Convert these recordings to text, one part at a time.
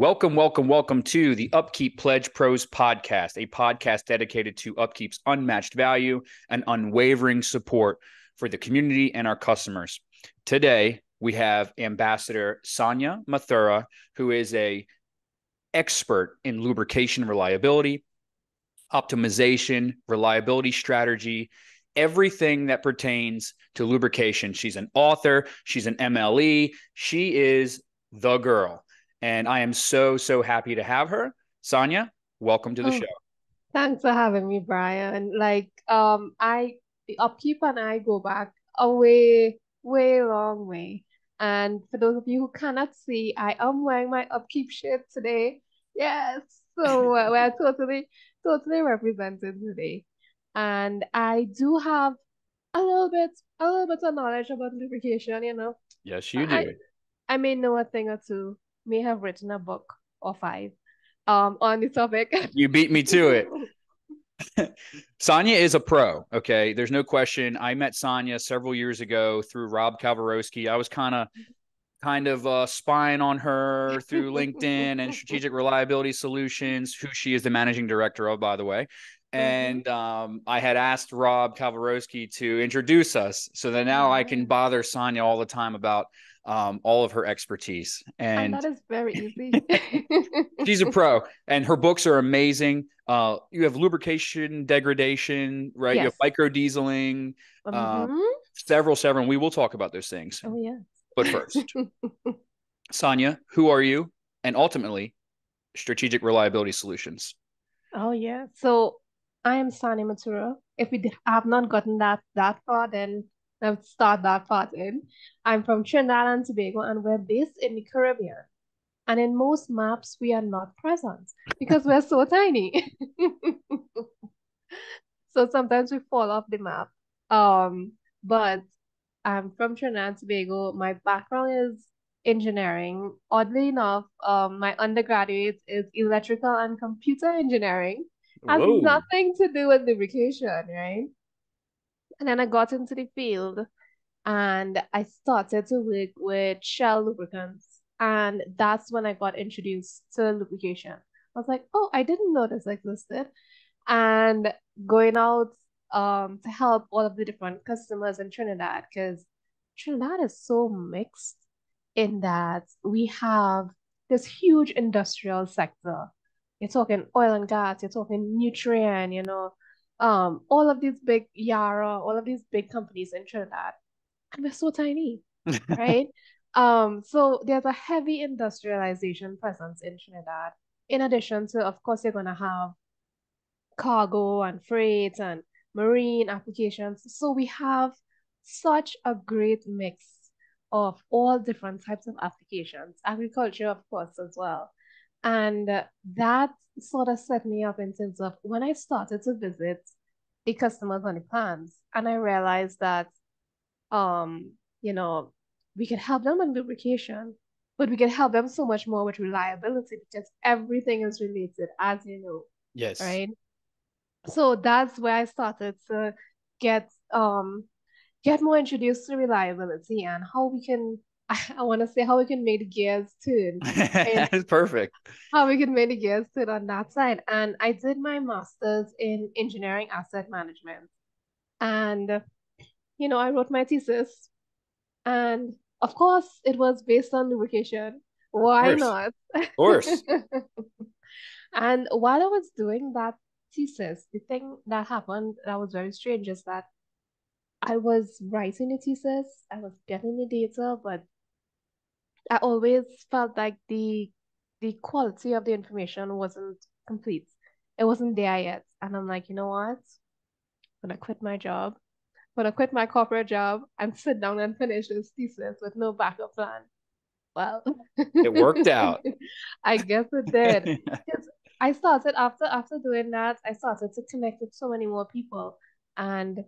Welcome, welcome, welcome to the Upkeep Pledge Pros podcast, a podcast dedicated to Upkeep's unmatched value and unwavering support for the community and our customers. Today, we have Ambassador Sanya Mathura, who is an expert in lubrication reliability, optimization, reliability strategy, everything that pertains to lubrication. She's an author, she's an MLE, she is the girl. And I am so happy to have her. Sanya, welcome to the show. Oh, thanks for having me, Brian. The Upkeep and I go back a way long way. And for those of you who cannot see, I am wearing my Upkeep shirt today. Yes, so we're totally represented today. And I do have a little bit of knowledge about lubrication, you know. Yes, you I, do. I may know a thing or two, may have written a book or five, on the topic. You beat me to it. Sanya is a pro. Okay. There's no question. I met Sanya several years ago through Rob Kavarowski. I was kind of spying on her through LinkedIn and Strategic Reliability Solutions, who she is the managing director of, by the way. Mhm. And I had asked Rob Kavarowski to introduce us so that now I can Yeah. bother Sonia all the time about all of her expertise. And And that is very easy. she's a pro, and her books are amazing. You have lubrication degradation, right? You have Yes. microdieseling, uh, Mm-hmm. several. We will talk about those things. Oh, yes. But first, Sonia, who are you? And ultimately, strategic reliability solutions. Oh, yeah. So I am Sanya Mathura. If have not gotten that far, then let's start that part in. I'm from Trinidad and Tobago, and we're based in the Caribbean. And in most maps, we are not present because we're so tiny. So sometimes we fall off the map. Um, but I'm from Trinidad and Tobago. My background is engineering. Oddly enough, my undergraduate is electrical and computer engineering. Has Whoa. nothing to do with lubrication, right? And then I got into the field and I started to work with Shell lubricants. And that's when I got introduced to lubrication. I was like, oh, I didn't know this existed. And going out to help all of the different customers in Trinidad, because Trinidad is so mixed in that we have this huge industrial sector. You're talking oil and gas, you're talking nutrient, all of these big Yara, all of these big companies in Trinidad, and we're so tiny, right? So there's a heavy industrialization presence in Trinidad. In addition to, of course, you're gonna have cargo and freight and marine applications. So we have such a great mix of all different types of applications, agriculture, of course, as well. And that sort of set me up in terms of when I started to visit the customers on the plants, and I realized that, um, you know, we could help them with lubrication, but we can help them so much more with reliability because everything is related, as you know, Yes. right? So that's where I started to get get more introduced to reliability and how we can I want to say how we can make the gears turn and It's perfect. how we can make the gears turn on that side. And I did my master's in engineering asset management. And I wrote my thesis and of course it was based on lubrication. Of Why course. not? Of course. And while I was doing that thesis, the thing that happened that was very strange is that I was writing a thesis, I was getting the data, but I always felt like the quality of the information wasn't complete. It wasn't there yet. And I'm like, you know what? I'm gonna quit my job. I'm gonna quit my corporate job and sit down and finish this thesis with no backup plan. Well, It worked out. I guess it did. Because I started after doing that, I started to connect with so many more people. And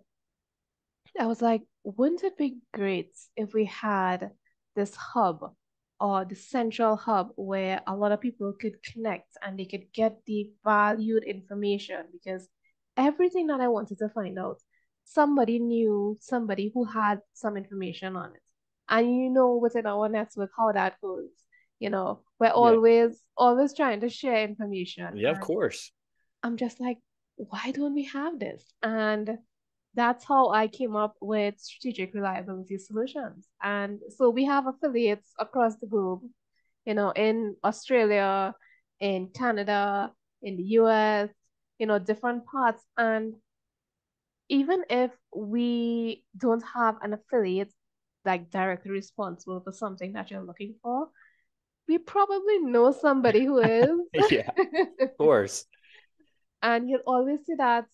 I was like, wouldn't it be great if we had this hub or the central hub where a lot of people could connect and they could get the valued information? Because everything that I wanted to find out, somebody knew somebody who had some information on it. And within our network how that goes. We're Yeah. always trying to share information. Yeah, of And course. I'm just like, why don't we have this? And that's how I came up with strategic reliability solutions. And so we have affiliates across the globe, in Australia, in Canada, in the US, different parts. And even if we don't have an affiliate like directly responsible for something that you're looking for, we probably know somebody who is. Yeah, of course. And you'll always see that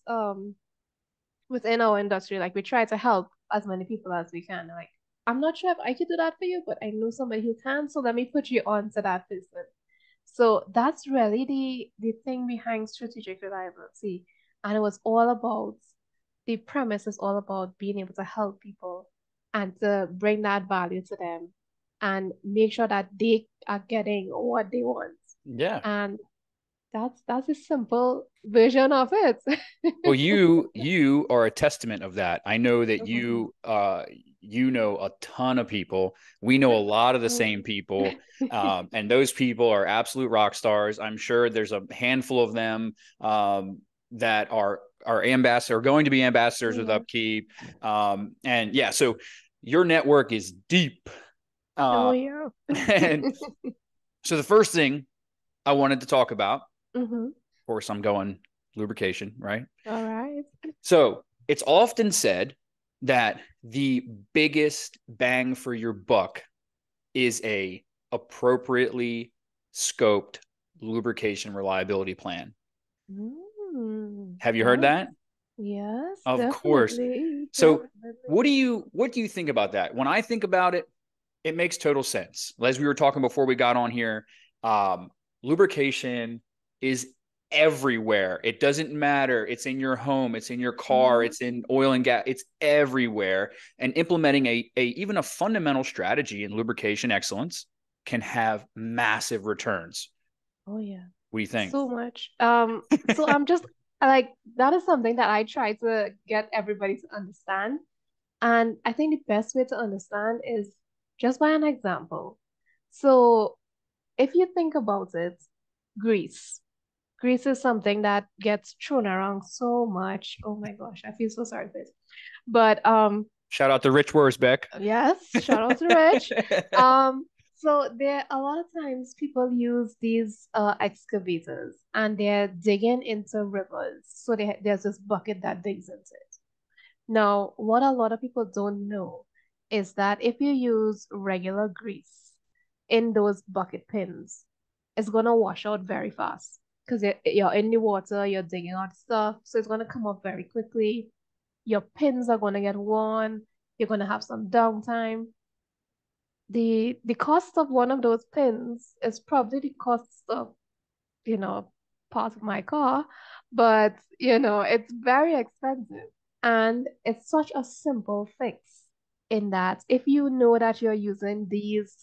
within our industry, like we try to help as many people as we can. Like, I'm not sure if I could do that for you, but I know somebody who can, so let me put you on to that person. So that's really the thing behind strategic reliability. And it was all about the premise is all about being able to help people and to bring that value to them and make sure that they are getting what they want. Yeah. And that's a simple version of it. Well, you are a testament of that. I know that Mhm. you know a ton of people. We know a lot of the Oh. same people, and those people are absolute rock stars. I'm sure there's a handful of them that are ambassador, going to be ambassadors with Yeah. Upkeep, and yeah. So your network is deep, Oh uh, yeah. and so the first thing I wanted to talk about, Mm-hmm. of course, I'm going lubrication, right? All right. So it's often said that the biggest bang for your buck is a appropriately scoped lubrication reliability plan. Have you heard Oh, that? yes, Of course. definitely, So definitely. what do you think about that? When I think about it, it makes total sense. As we were talking before we got on here, um, lubrication is everywhere. It doesn't matter. It's in your home. It's in your car. Mm-hmm. It's in oil and gas. It's everywhere. And implementing a even a fundamental strategy in lubrication excellence can have massive returns. Oh yeah, What do you think? so much. So I'm just like that is something that I try to get everybody to understand. And I think the best way to understand is just by an example. So if you think about it, grease. Grease is something that gets thrown around so much. Oh my gosh, I feel so sorry for this. But Shout out to Rich Wurzbeck. yes, shout out to Rich. Um, so there a lot of times people use these excavators and they're digging into rivers. So there's this bucket that digs into it. Now, what a lot of people don't know is that if you use regular grease in those bucket pins, it's gonna wash out very fast because you're in the water, you're digging out stuff, so it's gonna come up very quickly. Your pins are gonna get worn, you're gonna have some downtime. The cost of one of those pins is probably the cost of, you know, part of my car, but it's very expensive. And it's such a simple fix in that if you know that you're using these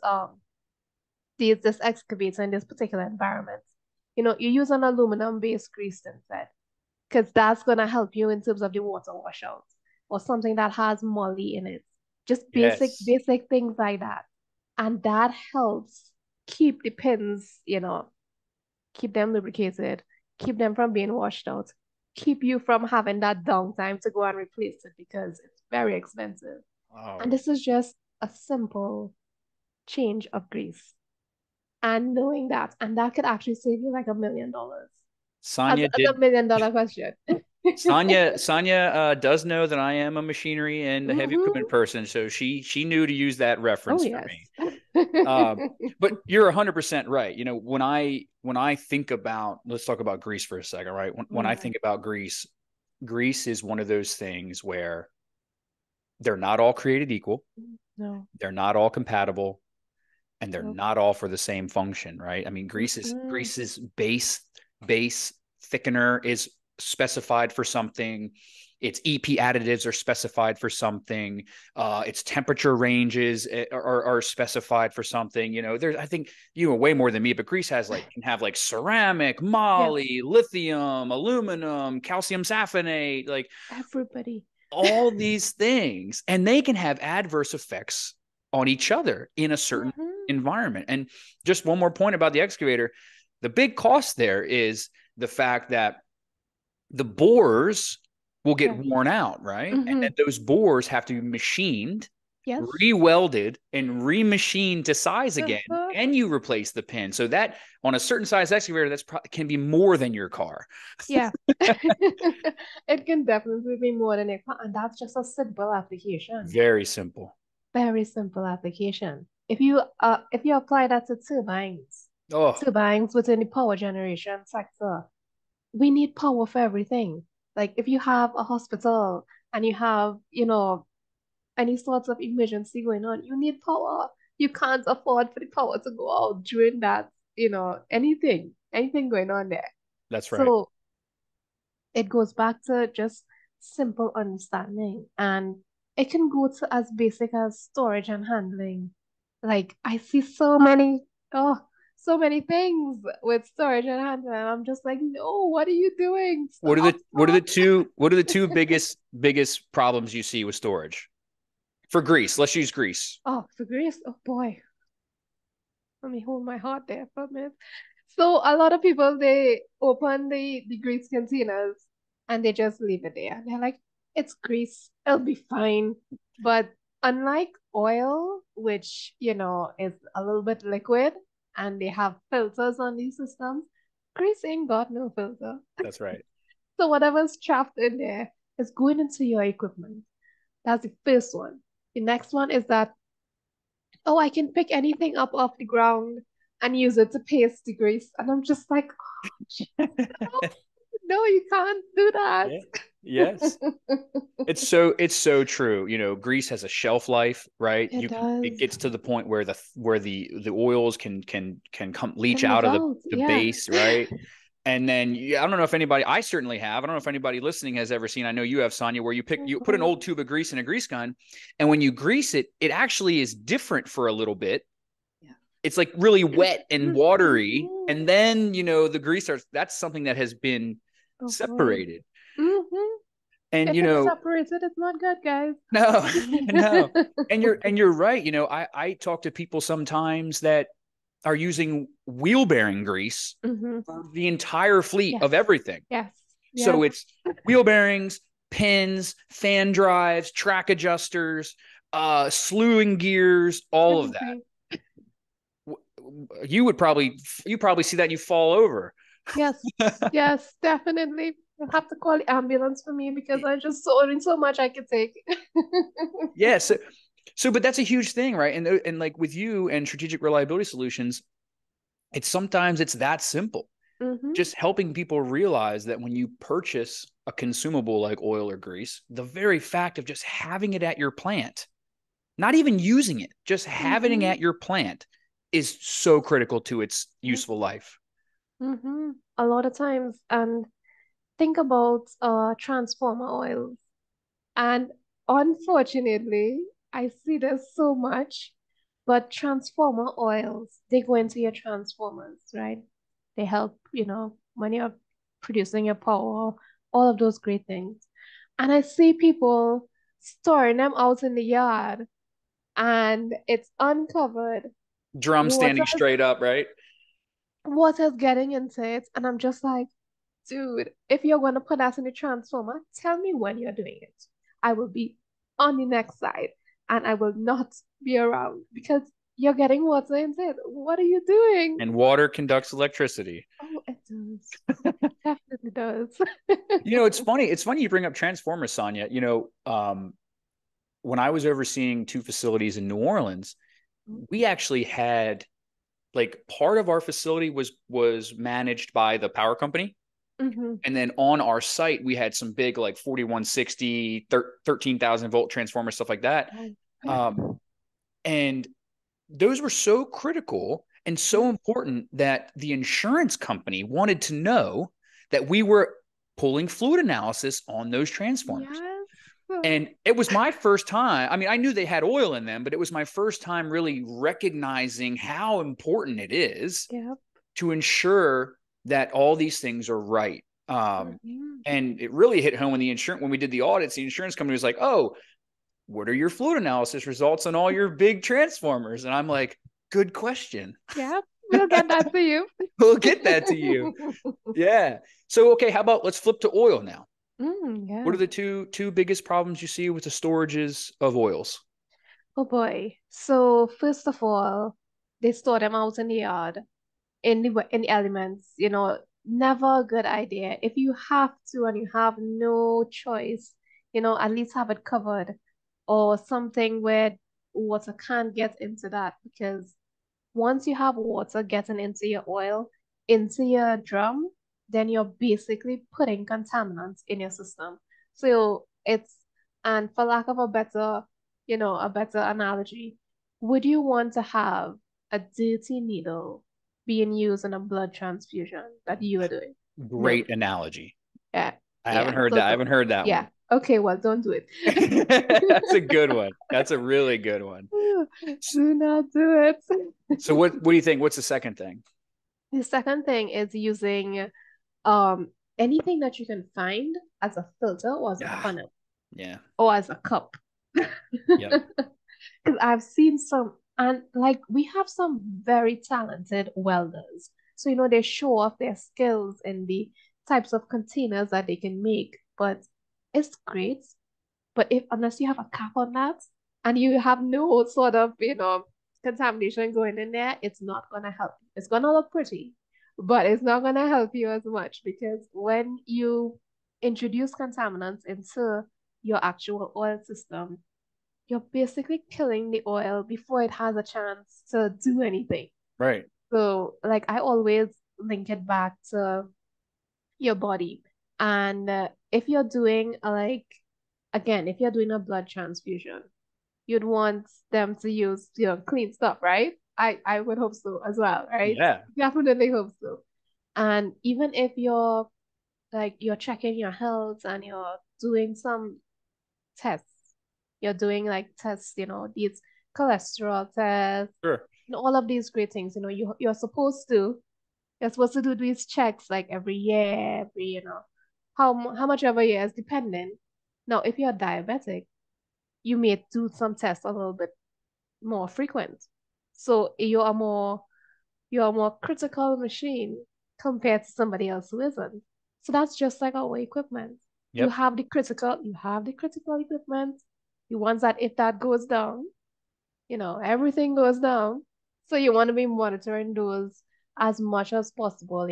this excavator in this particular environment, you use an aluminum based grease instead, because that's gonna help you in terms of the water washout or something that has moly in it. Just basic, Yes. basic things like that. And that helps keep the pins, keep them lubricated, keep them from being washed out, keep you from having that downtime to go and replace it because it's very expensive. And Oh, this is just a simple change of grease. And knowing that, and that could actually save you like $1 million Sanya as a did $1 million question. Sanya does know that I am a machinery and a heavy equipment Hmm. person, so she knew to use that Oh, reference for yes. me. But you're 100% right. When I think about, let's talk about grease for a second, right? When I Yeah. think about grease, grease is one of those things where they're not all created equal, No. they're not all compatible, and they're No. not all for the same function, right? I mean, Mm-mm. Greece's base thickener is specified for something. Its EP additives are specified for something. Its temperature ranges are specified for something. There's I think you know way more than me, but Greece can have like ceramic, Yes. moly, lithium, aluminum, calcium sapphonate, like Everybody. all these things, and they can have adverse effects on each other in a certain environment. And just one more point about the excavator. The big cost there is the fact that the bores will get worn out, right? And then those bores have to be machined, re-welded, and remachined to size again, and you replace the pin. So that on a certain size excavator, that's can be more than your car. Yeah, it can definitely be more than your car, and that's just a simple application. Very simple. Very simple application. If you apply that to turbines within the power generation sector, we need power for everything. Like if you have a hospital and you have, any sorts of emergency going on, you need power. You can't afford for the power to go out during that, anything going on there. That's right. So it goes back to just simple understanding, and it can go to as basic as storage and handling. Like I see so many things with storage and handling. I'm just like, no, what are you doing? What are the two biggest problems you see with storage? For grease, let's use grease. Oh, for grease. Oh boy. Let me hold my heart there for a minute. So a lot of people, they open the grease containers and they just leave it there. They're like, it's grease, it'll be fine. But unlike oil, which, is a little bit liquid and they have filters on these systems, grease ain't got no filter. That's right. So whatever's trapped in there is going into your equipment. That's the first one. The next one is that, oh, I can pick anything up off the ground and use it to paste the grease. And I'm just like, oh, no, you can't do that. Yes. It's so true. Grease has a shelf life, right? It gets to the point where the oils can come leach out of the base, right? And then I don't know if anybody, I certainly have. I don't know if anybody listening has ever seen. I know you have, Sanya, where you put an old tube of grease in a grease gun, and when you grease it, it actually is different for a little bit. Yeah. It's like really wet and watery, and then the grease starts. That's something that has been separated. And if it's separated, it's not good, guys. No. And you're right. I talk to people sometimes that are using wheel bearing grease for the entire fleet of everything. Yes. So it's wheel bearings, pins, fan drives, track adjusters, slewing gears, all of that. You probably see that and you fall over. Yes, definitely. You'll have to call the ambulance for me because I just saw so much I could take. Yes. But that's a huge thing, right? And like with you and Strategic Reliability Solutions, sometimes it's that simple. Just helping people realize that when you purchase a consumable like oil or grease, the very fact of just having it at your plant, not even using it, just having it at your plant is so critical to its useful life. A lot of times, and think about transformer oils. And unfortunately, I see this so much, but transformer oils, they go into your transformers, right? They help, when you're producing your power, all of those great things. And I see people storing them out in the yard and it's uncovered. Drum standing straight up, right? Water's getting into it. And I'm just like, dude, if you're going to put that in the transformer, tell me when you're doing it. I will be on the next side and I will not be around because you're getting water into it. What are you doing? And water conducts electricity. Oh, it does. It definitely does. It's funny. It's funny you bring up transformers, Sanya. When I was overseeing 2 facilities in New Orleans, we actually had part of our facility was managed by the power company. And then on our site, we had some big 4160, 13,000 volt transformers, stuff like that. And those were so critical and so important that the insurance company wanted to know that we were pulling fluid analysis on those transformers. And it was my first time. I mean, I knew they had oil in them, but it was my first time really recognizing how important it is to ensure that all these things are right. And it really hit home when when we did the audits, the insurance company was like, oh, what are your fluid analysis results on all your big transformers? And I'm like, good question. Yeah, we'll get that to you. We'll get that to you. Yeah. So, okay, how about let's flip to oil now. Yeah. What are the two biggest problems you see with the storages of oils? Oh boy. So first of all, they store them out in the yard in the elements, never a good idea. If you have to and you have no choice, at least have it covered or something where water can't get into that because once you have water getting into your oil, into your drum, then you're basically putting contaminants in your system. So and for lack of a better analogy, would you want to have a dirty needle being used in a blood transfusion that you are doing? No. Great analogy. Yeah. I Yeah. haven't heard that. I haven't heard that Yeah. one. Okay, well, don't do it. That's a good one. That's a really good one. Do not do it. So what do you think? What's the second thing? The second thing is using anything that you can find as a filter or as a funnel Yeah. or as a cup. Yep. Because I've seen some, and like we have some very talented welders. So, they show off their skills in the types of containers that they can make, but it's great. But unless you have a cap on that and you have no sort of, contamination going in there, it's not going to help you. It's going to look pretty, but it's not going to help you as much because when you introduce contaminants into your actual oil system, you're basically killing the oil before it has a chance to do anything. Right. So, like, I always link it back to your body. And if you're doing if you're doing a blood transfusion, you'd want them to use, clean stuff, right? I would hope so as well, right? Yeah. Definitely hope so. And even if you're checking your health and you're doing some tests, you're doing like tests, these cholesterol tests, Sure. all of these great things, you're supposed to do these checks like every year, how much every year is dependent. Now, if you're diabetic, you may do some tests a little bit more frequent. So you're a more critical machine compared to somebody else who isn't. So that's just like our equipment. You Yep. have the critical equipment. You want that if that goes down, everything goes down. So you want to be monitoring those as much as possible,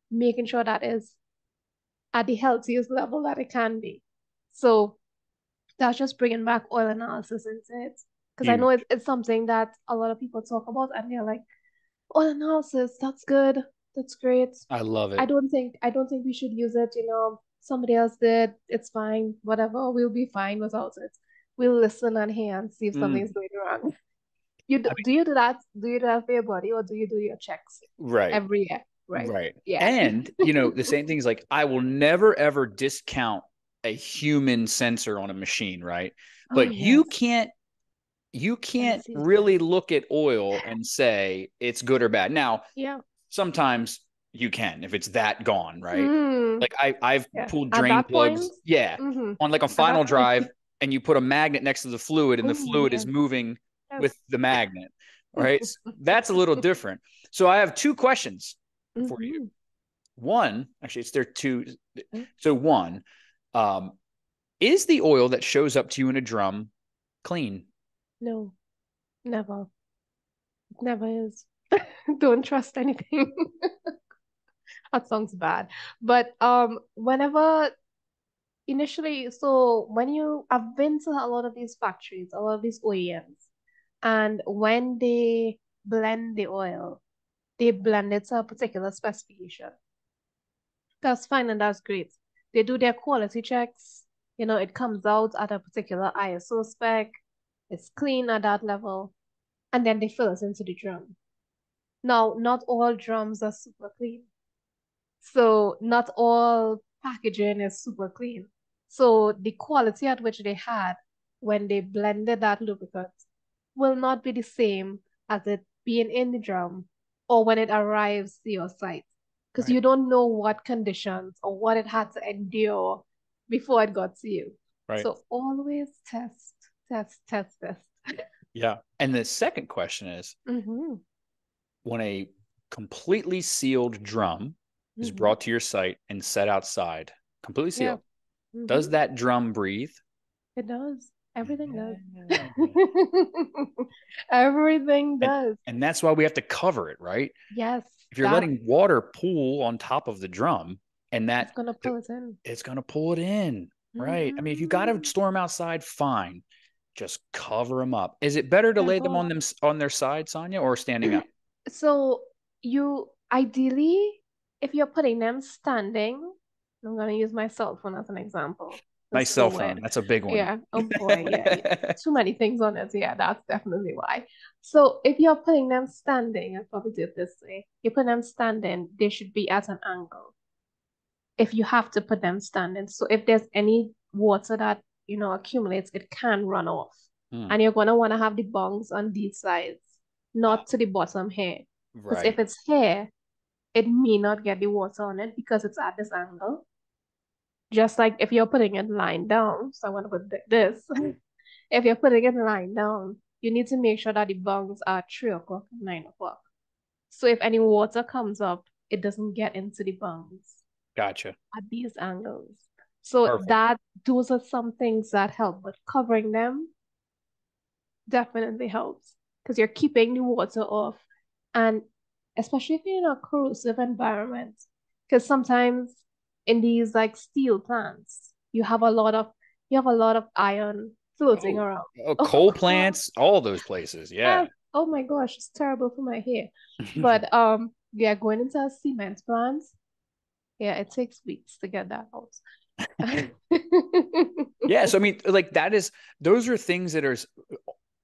making sure that is at the healthiest level that it can be. So that's just bringing back oil analysis into it. Because I know Huge. it's something that a lot of people talk about and they're like, oil analysis, that's good. That's great. I love I it. don't think I don't think we should use it, somebody else did, it's fine, whatever, we'll be fine without it. We'll listen and hear and see if something's going wrong. Do you do that? Do you do that for your body or do you do your checks Right. every year? Right. Right. Yeah. And, the same thing is like, I will never ever discount a human sensor on a machine, right? Oh But you yes. can't really look at oil and say it's good or bad. Now, Yeah. sometimes you can if it's that gone, right? Mm, Like I've yeah. pulled At drain that point, plugs, yeah, mm-hmm. on like a At final that point, drive, and you put a magnet next to the fluid, and the oh fluid is yes. moving Yes. with the magnet, right? That's a little different. So I have two questions for you. Mm-hmm. One, actually, it's there two. So one, um, is the oil that shows up to you in a drum clean? No, never. Never is. Don't trust anything. That sounds bad. But whenever initially, so I've been to a lot of these factories, a lot of these OEMs, and when they blend the oil, they blend it to a particular specification. That's fine and that's great. They do their quality checks, it comes out at a particular ISO spec, it's clean at that level, and then they fill it into the drum. Now, not all drums are super clean. So not all packaging is super clean. So the quality at which they had when they blended that lubricant will not be the same as it being in the drum or when it arrives to your site. Because Right. you don't know what conditions or what it had to endure before it got to you. Right. So always test. Test. Yeah. And the second question is, Mm-hmm. when a completely sealed drum is Mm-hmm. brought to your site and set outside, completely Yeah. sealed, Mm-hmm. does that drum breathe? It does. Everything does. Yeah. Everything And does. and that's why we have to cover it, right? Yes, If you're that letting water pool on top of the drum and it's gonna pull it in. it's going to pull it in, right? I mean, if you got to Mm-hmm. store them outside, fine. Just cover them up. Is it better to lay them Simple. on their side, Sanya, or standing up? So you ideally, if you're putting them standing, I'm gonna use my cell phone as an example. Nice It's so cell weird. phone. That's a big one. Yeah. Oh boy. Yeah. Yeah. Too many things on it. Yeah, that's definitely why. So if you're putting them standing, I'll probably do it this way. You put them standing, they should be at an angle. If you have to put them standing. So if there's any water that, accumulates, it can run off. Hmm. And you're going to want to have the bungs on these sides, not to the bottom here. Because if Right. it's here, it may not get the water on it because it's at this angle. Just like if you're putting it lying down, so I want to put this. If you're putting it lying down, you need to make sure that the bungs are 3 o'clock and 9 o'clock. So if any water comes up, it doesn't get into the bungs Gotcha. at these angles. So Perfect. those are some things that help, but covering them definitely helps because you're keeping the water off. And especially if you're in a corrosive environment, because sometimes in these like steel plants, you have a lot of iron floating Oh, around. Oh coal God. plants, all those places. Yeah. Yes. Oh my gosh, it's terrible for my hair. But yeah, going into a cement plant, yeah, it takes weeks to get that out. Yeah. So I mean, like those are things that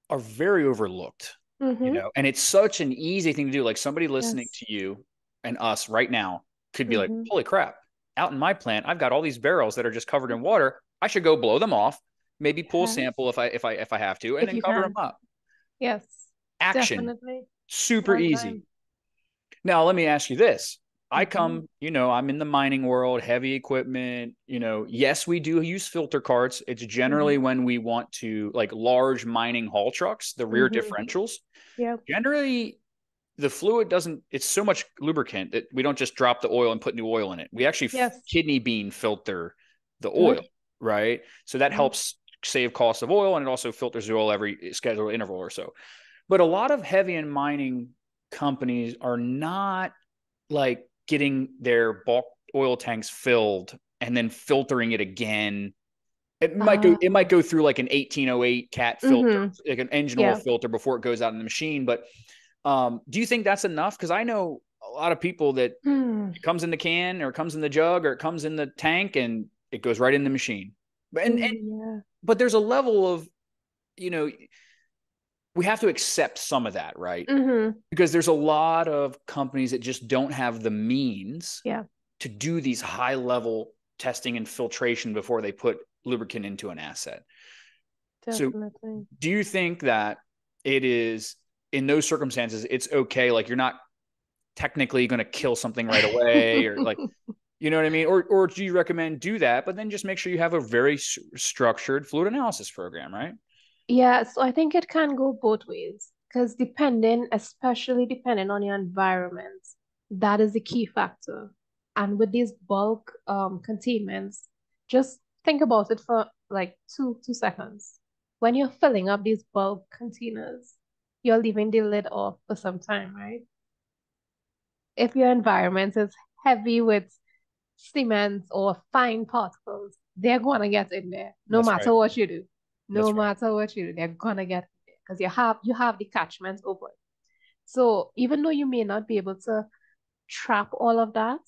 are very overlooked, Mm-hmm. and it's such an easy thing to do. Like somebody listening Yes. to you and us right now could be like, Mm-hmm. holy crap, out in my plant, I've got all these barrels that are just covered in water. I should go blow them off, maybe pull a Yes. sample if I have to, and If then you cover them can. up. Yes. Action. Definitely. Super One easy. time. Now, let me ask you this. Mm-hmm. I'm in the mining world, heavy equipment. Yes, we do use filter carts. It's Mm-hmm. generally when we want to, like large mining haul trucks, the rear Mm-hmm. differentials. Yep. Generally, the fluid it's so much lubricant that we don't just drop the oil and put new oil in it. We actually Yes. kidney bean filter the oil, Good. right? So that Good. helps save costs of oil, and it also filters the oil every scheduled interval or so. But a lot of heavy and mining companies are not like getting their bulk oil tanks filled and then filtering it again. It might go through like an 1808 cat filter, Mm-hmm. like an engine oil Yeah. filter before it goes out in the machine. But do you think that's enough? Because I know a lot of people that Hmm. it comes in the can or it comes in the jug or it comes in the tank and it goes right in the machine. Yeah. But there's a level of, you know, we have to accept some of that, right? Mm-hmm. Because there's a lot of companies that just don't have the means Yeah. to do these high level testing and filtration before they put lubricant into an asset. So Definitely. do you think that it is in those circumstances, it's okay? Like you're not technically going to kill something right away or like, you know what I mean? Or do you recommend do that, but then just make sure you have a very structured fluid analysis program, right? Yeah, so I think it can go both ways because especially depending on your environment, that is the key factor. And with these bulk containments, just think about it for like two seconds. When you're filling up these bulk containers, you're leaving the lid off for some time, right? If your environment is heavy with cement or fine particles, they're gonna get in there no That's right. matter what you do. No That's right. matter what you do, they're gonna get in there because you have the catchment open. So even though you may not be able to trap all of that,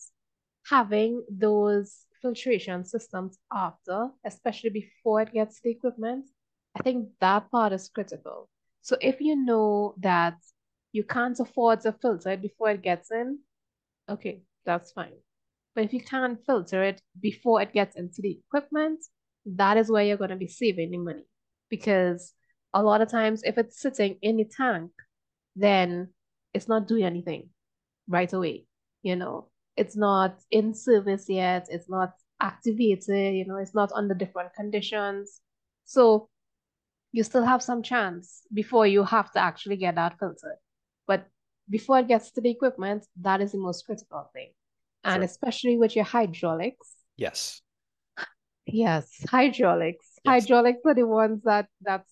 having those filtration systems after, especially before it gets to the equipment, I think that part is critical. So if you know that you can't afford to filter it before it gets in, okay, that's fine. But if you can't filter it before it gets into the equipment, that is where you're going to be saving the money. Because a lot of times, if it's sitting in the tank, then it's not doing anything right away. You know, it's not in service yet, it's not activated, it's not under different conditions. So you still have some chance before you have to actually get that filtered. But before it gets to the equipment, that is the most critical thing. And Sure. especially with your hydraulics. Yes. Yes, hydraulics. Yes. Hydraulics are the ones that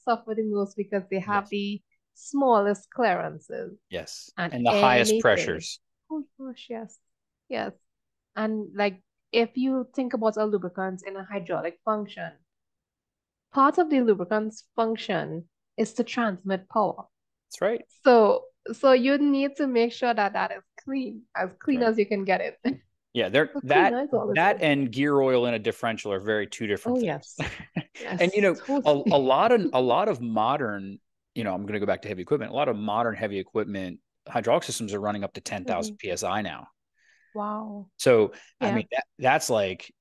suffer the most because they have Yes. the smallest clearances Yes. and And the highest anything. pressures. Oh gosh, yes. Yes. And like if you think about a lubricant in a hydraulic function, part of the lubricant's function is to transmit power. That's right. So you need to make sure that that is as That's clean right. as you can get it. Yeah, there So that cleaner is always that good. and gear oil in a differential are very two different Oh things. yes. And Yes, a totally. lot of modern, I'm going to go back to heavy equipment. A lot of modern heavy equipment hydraulic systems are running up to 10,000 Mhm. psi now. Wow. So, I Yeah. mean, that's like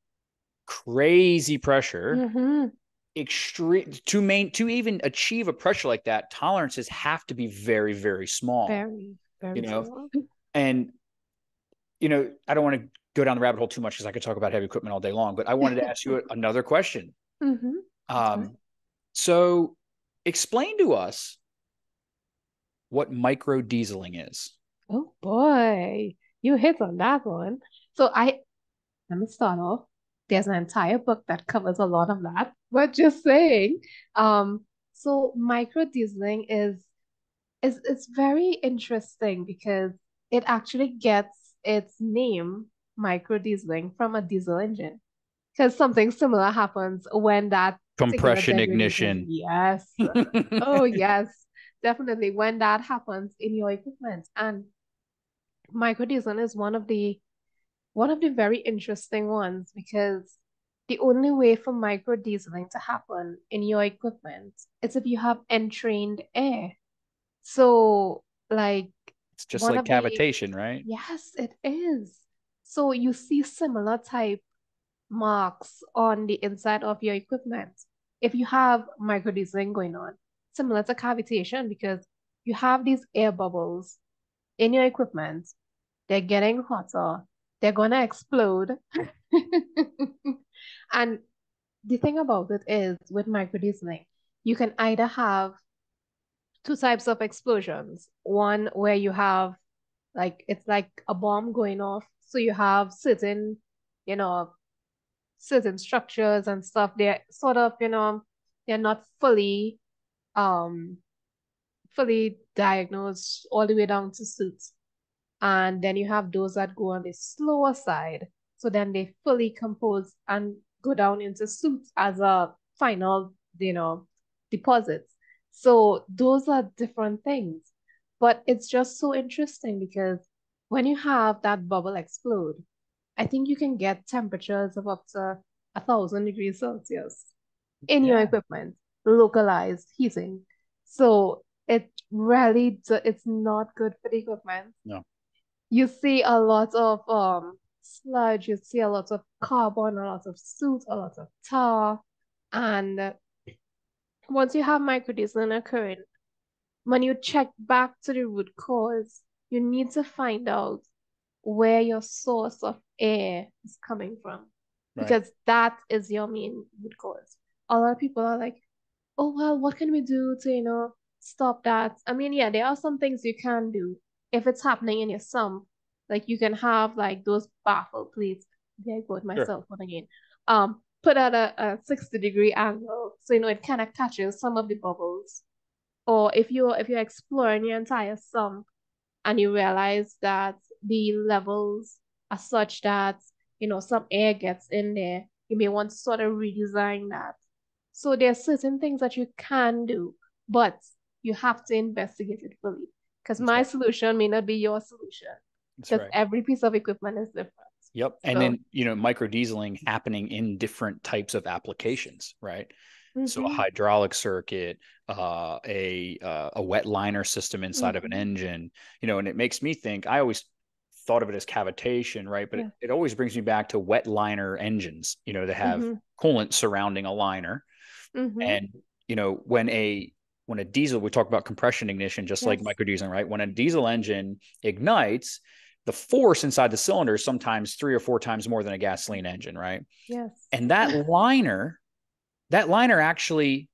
crazy pressure. Mm-hmm. Extreme to even achieve a pressure like that, tolerances have to be very, very small, Very, you very know. small. And I don't want to go down the rabbit hole too much because I could talk about heavy equipment all day long, but I wanted to ask you another question. Mm-hmm. That's fine. So explain to us what micro dieseling is. Oh boy, you hit on that one. So let me start off. There's an entire book that covers a lot of that, but just saying. So micro dieseling is it's very interesting because it actually gets its name micro dieseling from a diesel engine because something similar happens when that particular Compression degradation. ignition. Yes. Oh yes, definitely when that happens in your equipment. And micro dieseling is one of the very interesting ones because the only way for micro dieseling to happen in your equipment is if you have entrained air. So, like It's just one like of the, cavitation, right? yes, it is. So you see similar type marks on the inside of your equipment if you have micro dieseling going on, similar to cavitation because you have these air bubbles in your equipment. They're getting hotter. They're gonna explode. And the thing about it is with microdieseling, you can either have two types of explosions. One where you have like it's like a bomb going off. So you have you know, certain structures and stuff. They're sort of, they're not um fully diagnosed all the way down to suits. And then you have those that go on the slower side. So then they fully compose and go down into suits as a final, deposits. So those are different things. But it's just so interesting because when you have that bubble explode, I think you can get temperatures of up to 1,000 degrees Celsius in your Yeah. equipment, localized heating. So it's not good for the equipment. No. You see a lot of sludge, you see a lot of carbon, a lot of soot, a lot of tar. And once you have microdiscipline occurring, when you check back to the root cause, you need to find out where your source of air is coming from Right. because that is your main root cause. A lot of people are like, oh, well, what can we do to, stop that? I mean, yeah, there are some things you can do if it's happening in your sump. Like you can have like those baffle plates. There I go with Sure. myself one again. Put at a 60-degree angle so it kind of catches some of the bubbles. Or if you're exploring your entire sump and you realize that the levels are such that some air gets in there, you may want to sort of redesign that. So there are certain things that you can do, but you have to investigate it fully because That's my right. solution may not be your solution That's because right. every piece of equipment is different. Yep. And So, then, micro dieseling happening in different types of applications, right? So a mm-hmm, hydraulic circuit, a wet liner system inside of an mm-hmm, engine, and it makes me think, I always thought of it as cavitation, right? But yeah, it always brings me back to wet liner engines, that have mm-hmm, coolant surrounding a liner. mm-hmm, And, when a diesel, we talk about compression ignition, just like yes, micro dieseling, right? When a diesel engine ignites, the force inside the cylinder is sometimes 3 or 4 times more than a gasoline engine, right? yes, And that liner actually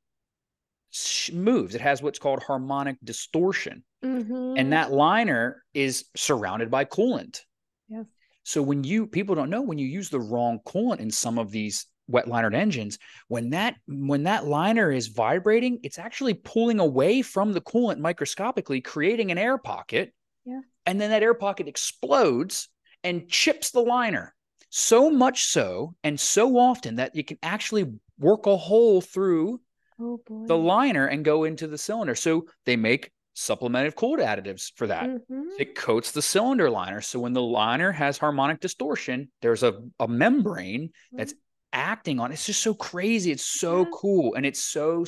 moves. It has what's called harmonic distortion. Mm-hmm. And that liner is surrounded by coolant. Yes. So people don't know, when you use the wrong coolant in some of these wet linered engines, when that liner is vibrating, it's actually pulling away from the coolant microscopically, creating an air pocket. Yeah. And then that air pocket explodes and chips the liner. So much so, and so often, that you can actually work a hole through the liner and go into the cylinder. So they make supplemented coolant additives for that. Mm-hmm. It coats the cylinder liner. So when the liner has harmonic distortion, there's a membrane that's acting on it. It's just so crazy. It's so cool. And it's so,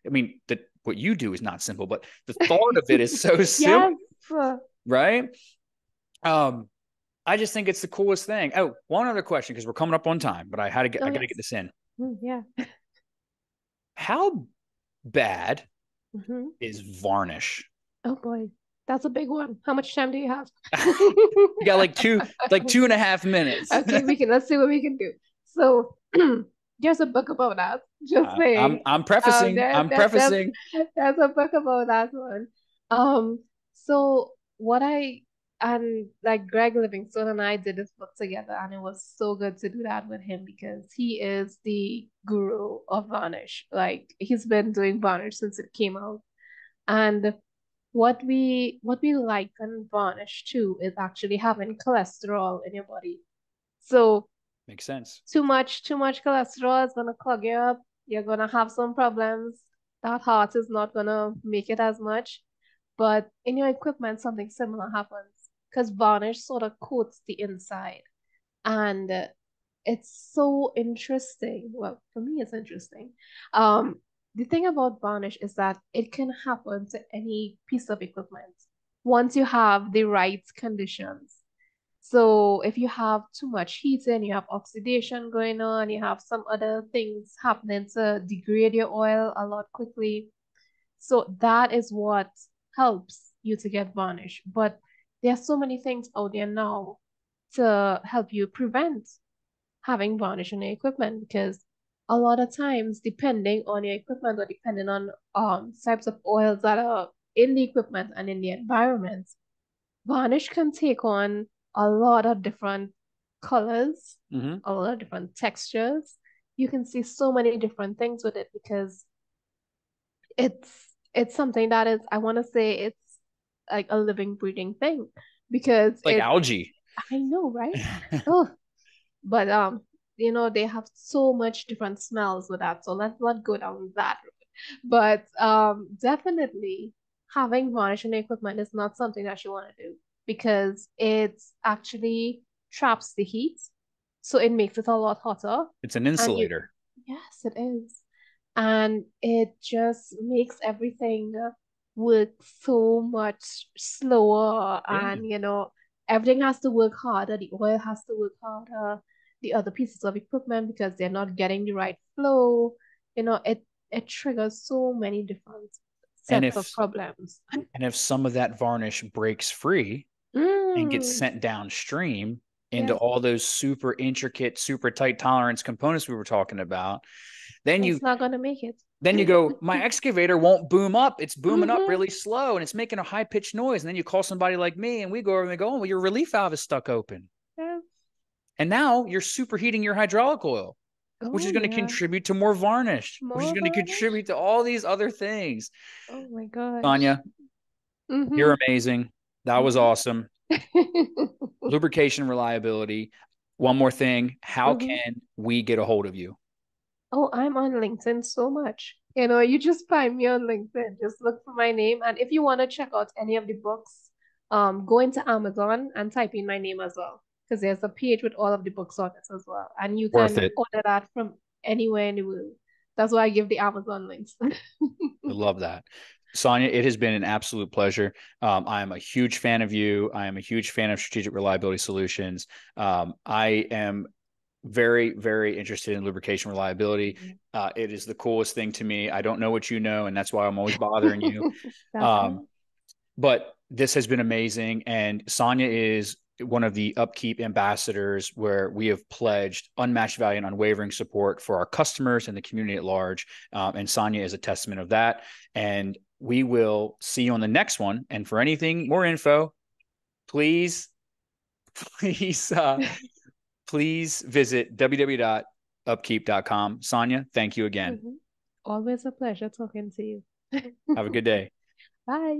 I mean, what you do is not simple, but the thought of it is so simple. Yes. Right? I just think it's the coolest thing. Oh, one other question, because we're coming up on time, but I gotta get this in. Yeah. How bad is varnish? Oh boy, that's a big one. How much time do you have? You got like 2.5 minutes. Okay, let's see what we can do. So there's a book about that. Just saying. I'm prefacing. I'm prefacing. There's a book about that one. So and like Greg Livingstone and I did this book together, and it was so good to do that with him because he is the guru of varnish. Like he's been doing varnish since it came out. And what we like in varnish too is actually having cholesterol in your body. So makes sense. Too much cholesterol is gonna clog you up. You're gonna have some problems. That heart is not gonna make it as much. But in your equipment, something similar happens because varnish sort of coats the inside. And it's so interesting. Well, for me, it's interesting. The thing about varnish is that it can happen to any piece of equipment once you have the right conditions. So if you have too much heat and you have oxidation going on, you have some other things happening to degrade your oil a lot quickly. So that is what helps you to get varnish. But there are so many things out there now to help you prevent having varnish on your equipment because a lot of times, depending on your equipment or depending on types of oils that are in the equipment and in the environment, varnish can take on a lot of different colors, a lot of different textures. You can see so many different things with it because it's something that is, I want to say it's like a living, breathing thing because like algae. I know, right? Oh, but they have so much different smells with that. So let's not go down that road. But definitely having varnish in the equipment is not something that you want to do because it actually traps the heat. So it makes it a lot hotter. It's an insulator. Yes, it is. And it just makes everything work so much slower. Yeah. And, everything has to work harder. The oil has to work harder. The other pieces of equipment, because they're not getting the right flow, it triggers so many different sets of problems. And if some of that varnish breaks free and gets sent downstream into all those super intricate, super tight tolerance components we were talking about, then it's not going to make it. Then you go, my excavator won't boom up. It's booming up really slow and it's making a high pitched noise. And then you call somebody like me and we go over and we go, oh, well, your relief valve is stuck open. Yeah. And now you're superheating your hydraulic oil, which is going to contribute to more varnish, which is going to contribute to all these other things. Oh my God. Sanya, you're amazing. That was awesome. Lubrication reliability. One more thing. How can we get a hold of you? Oh, I'm on LinkedIn so much. You just find me on LinkedIn. Just look for my name. And if you want to check out any of the books, go into Amazon and type in my name as well. Because there's a page with all of the books on it as well. And you can order that from anywhere in the world. That's why I give the Amazon links. I love that. Sanya, it has been an absolute pleasure. I am a huge fan of you. I am a huge fan of Strategic Reliability Solutions. I am very, very interested in lubrication reliability. It is the coolest thing to me. I don't know what you know, and that's why I'm always bothering you. But this has been amazing. And Sanya is one of the Upkeep ambassadors, where we have pledged unmatched value and unwavering support for our customers and the community at large. And Sanya is a testament of that. And we will see you on the next one. And for anything more info, please visit www.upkeep.com. Sanya, thank you again. Mm-hmm. Always a pleasure talking to you. Have a good day. Bye.